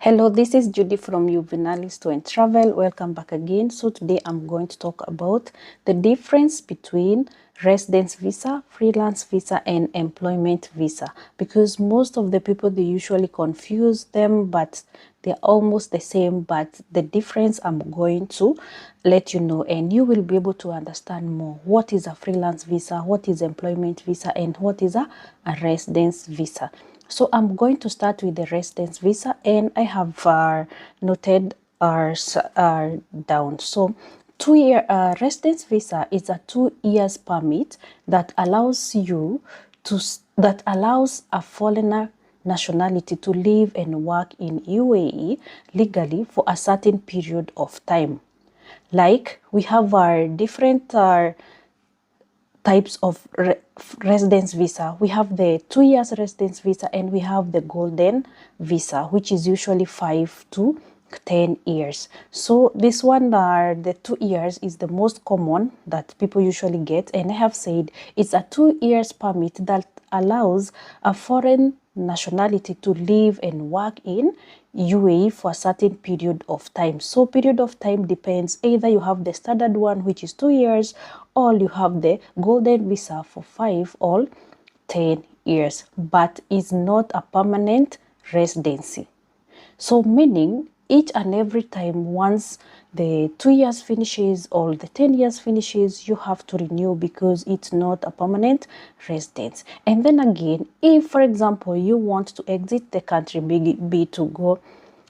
Hello, this is Judy from Juvenalis to and Travel. Welcome back again. So today I'm going to talk about the difference between residence visa, freelance visa, and employment visa, because most of the people, they usually confuse them, but they're almost the same. But the difference I'm going to let you know, and you will be able to understand more. What is a freelance visa, what is employment visa, and what is a residence visa. So I'm going to start with the residence visa, and I have noted ours down. So 2 year residence visa is a 2 years permit that allows a foreigner nationality to live and work in UAE legally for a certain period of time. Like we have our different types of residence visa. We have the 2 years residence visa, and we have the golden visa, which is usually 5 to 10 years. So this one, the 2 years, is the most common that people usually get, and I have said it's a 2 years permit that allows a foreign nationality to live and work in UAE for a certain period of time. So period of time depends, either you have the standard one, which is 2 years, or you have the golden visa for 5 or 10 years, but it's not a permanent residency. So meaning each and every time, once the 2 years finishes or the 10 years finishes, you have to renew, because it's not a permanent residence. And then again, if for example you want to exit the country, be to go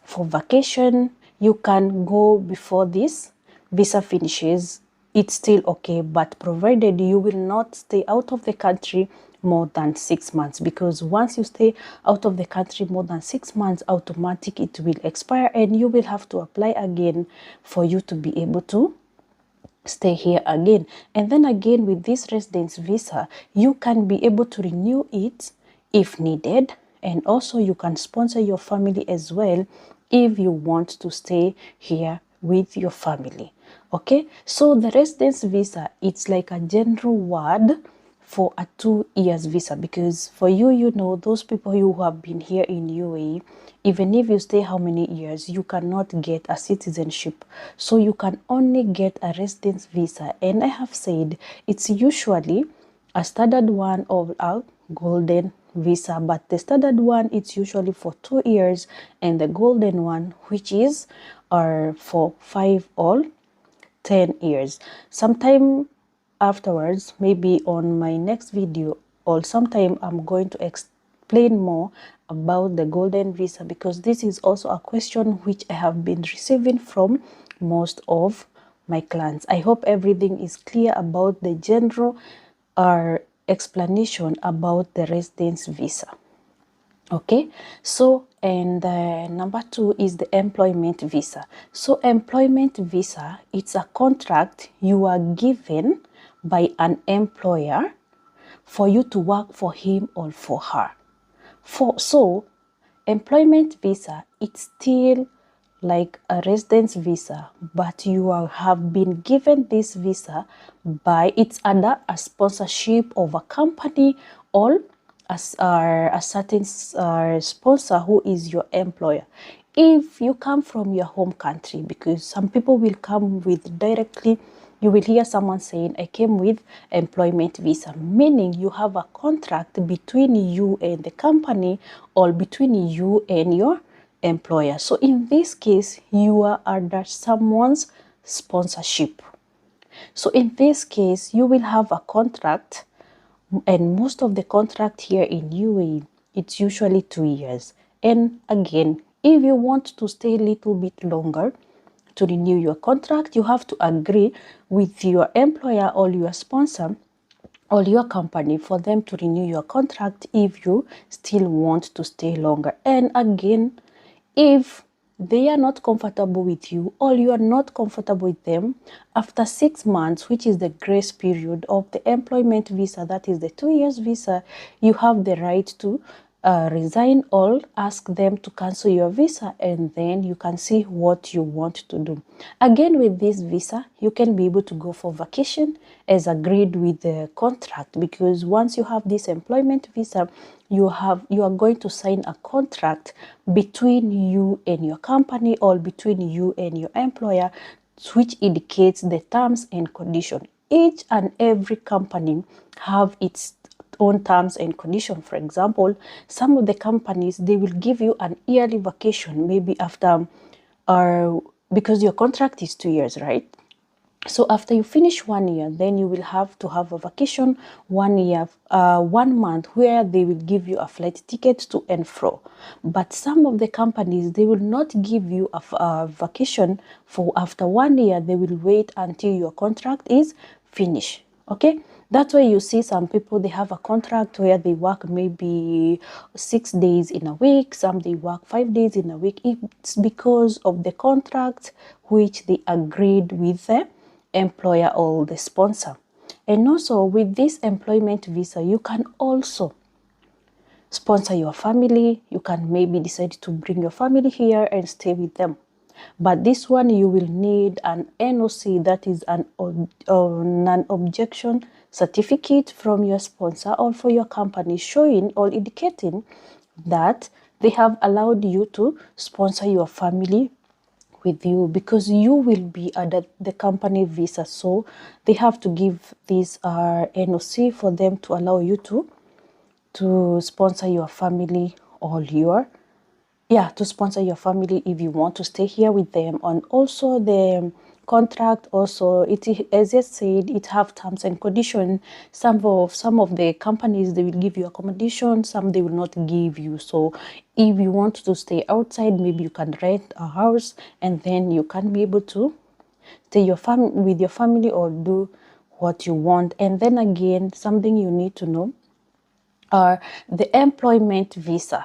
for vacation, you can go before this visa finishes. It's still okay, but provided you will not stay out of the country more than 6 months, because once you stay out of the country more than 6 months, automatic it will expire, and you will have to apply again for you to be able to stay here again. And then again, with this residence visa, you can be able to renew it if needed, and also you can sponsor your family as well if you want to stay here with your family. Okay, so the residence visa, it's like a general word for a 2 years visa, because for you know, those people who have been here in UAE, even if you stay how many years, you cannot get a citizenship, so you can only get a residence visa. And I have said it's usually a standard one or a golden visa, but the standard one, it's usually for 2 years, and the golden one, which is for 5 or 10 years. Sometime afterwards, maybe on my next video or sometime, I'm going to explain more about the golden visa, because this is also a question which I have been receiving from most of my clients. I hope everything is clear about the general explanation about the residence visa. Okay, so and number 2 is the employment visa. So employment visa, it's a contract you are given by an employer for you to work for him or for her. So employment visa, it's still like a residence visa, but you have been given this visa by, it's under a sponsorship of a company, or as a certain sponsor who is your employer. If you come from your home country, because some people will come with directly, you will hear someone saying, I came with employment visa, meaning you have a contract between you and the company, or between you and your employer. So in this case, you are under someone's sponsorship. So in this case, you will have a contract, and most of the contract here in UAE, it's usually 2 years. And again, if you want to stay a little bit longer to renew your contract, you have to agree with your employer or your sponsor or your company for them to renew your contract if you still want to stay longer. And again, if they are not comfortable with you, or you are not comfortable with them, after 6 months, which is the grace period of the employment visa, that is the 2 years visa, you have the right to resign all, ask them to cancel your visa, and then you can see what you want to do. Again, with this visa, you can be able to go for vacation as agreed with the contract, because once you have this employment visa, you are going to sign a contract between you and your company, or between you and your employer, which indicates the terms and conditions. Each and every company have its own terms and conditions. For example, some of the companies, they will give you an yearly vacation, maybe after, or because your contract is 2 years, right? So after you finish 1 year, then you will have to have a vacation 1 year, 1 month, where they will give you a flight ticket to and fro. But some of the companies, they will not give you a vacation for after 1 year. They will wait until your contract is finished. Okay, that's why you see some people, they have a contract where they work maybe 6 days in a week, some they work 5 days in a week. It's because of the contract which they agreed with the employer or the sponsor. And also with this employment visa, you can also sponsor your family. You can maybe decide to bring your family here and stay with them. But this one, you will need an NOC, that is an non-objection certificate from your sponsor or for your company, showing or indicating that they have allowed you to sponsor your family with you, because you will be under the company visa. So they have to give this NOC for them to allow you to sponsor your family, or to sponsor your family if you want to stay here with them. And also the contract, also, it, as I said, it have terms and conditions. Some of the companies, they will give you accommodation, some they will not give you. So if you want to stay outside, maybe you can rent a house, and then you can be able to stay with your family or do what you want. And then again, something you need to know are the employment visa.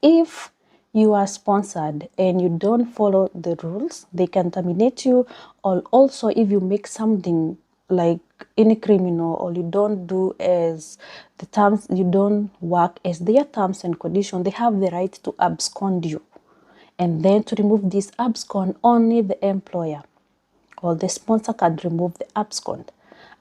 If you are sponsored and you don't follow the rules, they can terminate you. Or also, if you make something like any criminal, or you don't do as the terms, you don't work as their terms and conditions, they have the right to abscond you. And then to remove this abscond, only the employer or the sponsor can remove the abscond.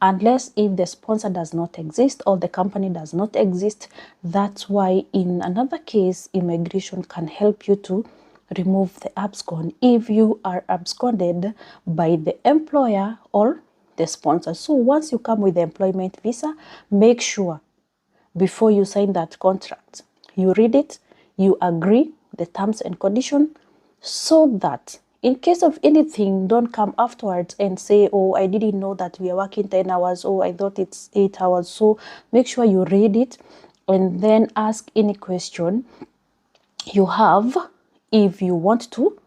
Unless if the sponsor does not exist or the company does not exist. That's why in another case, immigration can help you to remove the abscond if you are absconded by the employer or the sponsor. So once you come with the employment visa, make sure before you sign that contract, you read it, you agree the terms and conditions, so that in case of anything, don't come afterwards and say, oh, I didn't know that we are working 10 hours. Oh, I thought it's 8 hours. So make sure you read it and then ask any question you have if you want to,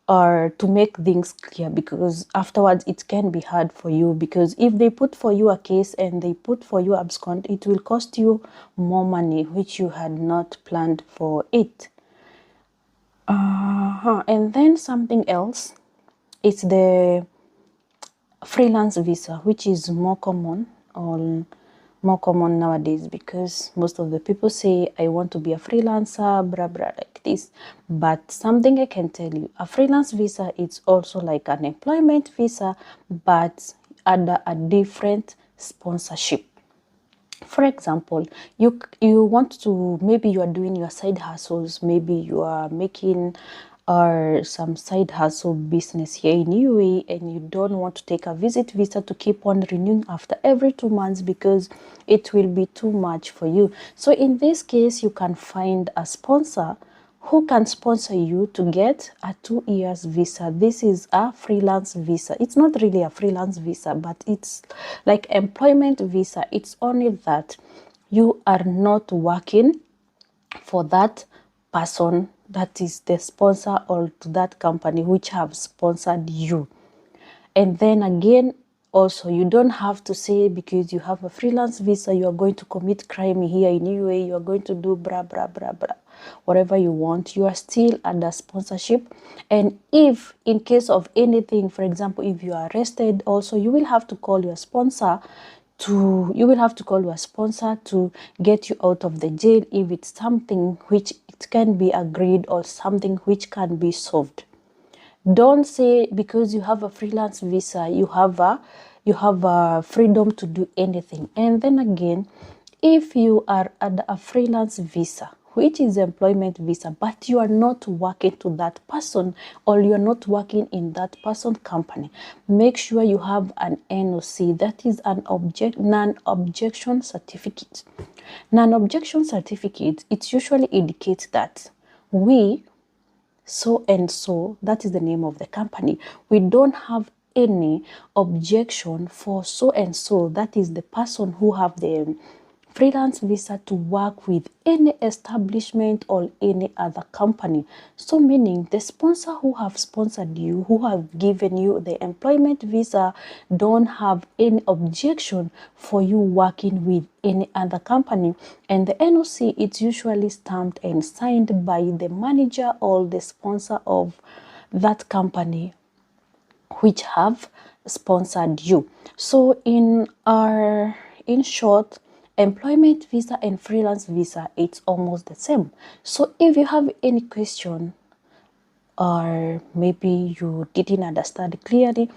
or to make things clear, because afterwards it can be hard for you, because if they put for you a case and they put for you abscond, it will cost you more money which you had not planned for it. And then something else, it's the freelance visa, which is more common nowadays, because most of the people say, I want to be a freelancer, blah blah, like this. But something I can tell you, a freelance visa, it's also like an employment visa, but under a different sponsorship. For example, you want to, maybe you are doing your side hustles, maybe you are making or some side hustle business here in UAE, and you don't want to take a visit visa to keep on renewing after every 2 months, because it will be too much for you. So in this case, you can find a sponsor who can sponsor you to get a 2 years visa. This is a freelance visa. It's not really a freelance visa, but it's like employment visa. It's only that you are not working for that person, that is the sponsor, or to that company which have sponsored you. And then again, also, you don't have to say because you have a freelance visa, you are going to commit crime here in UAE, you are going to do blah, blah, blah, blah, whatever you want. You are still under sponsorship. And if in case of anything, for example, if you are arrested, also, you will have to call your sponsor you will have to call your sponsor to get you out of the jail if it's something which it can be agreed or something which can be solved. Don't say because you have a freelance visa you have a freedom to do anything. And then again, if you are at a freelance visa, which is employment visa, but you are not working to that person or you are not working in that person company, make sure you have an NOC, that is an non-objection certificate. Non-objection certificate, it usually indicates that we so and so, that is the name of the company, we don't have any objection for so and so, that is the person who have the freelance visa, to work with any establishment or any other company. So meaning the sponsor who have sponsored you, who have given you the employment visa, don't have any objection for you working with any other company. And the NOC, it's usually stamped and signed by the manager or the sponsor of that company which have sponsored you. So in short, employment visa and freelance visa, it's almost the same. So if you have any question or maybe you didn't understand clearly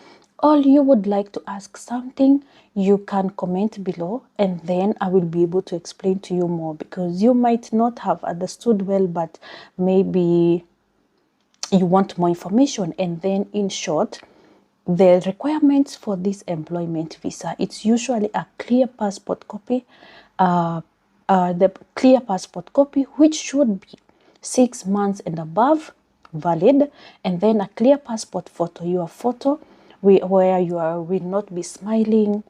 or you would like to ask something, you can comment below and then I will be able to explain to you more, because you might not have understood well, but maybe you want more information. And then in short, the requirements for this employment visa, it's usually a clear passport copy, the clear passport copy which should be 6 months and above valid, and then a clear passport photo, your photo where you will not be smiling,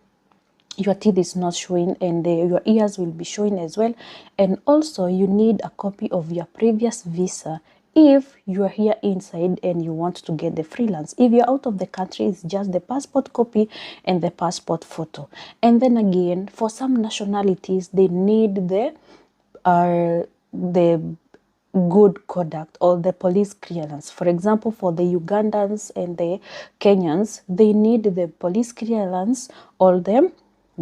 your teeth is not showing, and your ears will be showing as well. And also you need a copy of your previous visa if you are here inside and you want to get the freelance. If you're out of the country, it's just the passport copy and the passport photo. And then again, for some nationalities, they need the good conduct or the police clearance. For example, for the Ugandans and the Kenyans, they need the police clearance or the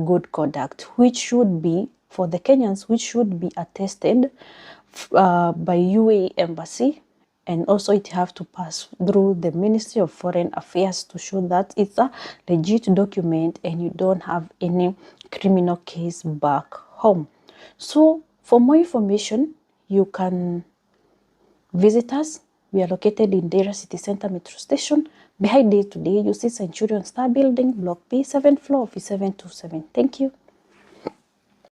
good conduct, which should be, for the Kenyans, which should be attested by UAE embassy, and also it have to pass through the Ministry of Foreign Affairs to show that it's a legit document and you don't have any criminal case back home. So for more information, you can visit us. We are located in Dera City Center Metro Station. Behind Day to Day, you see Centurion Star Building, Block B, 7th floor, office 727. Thank you.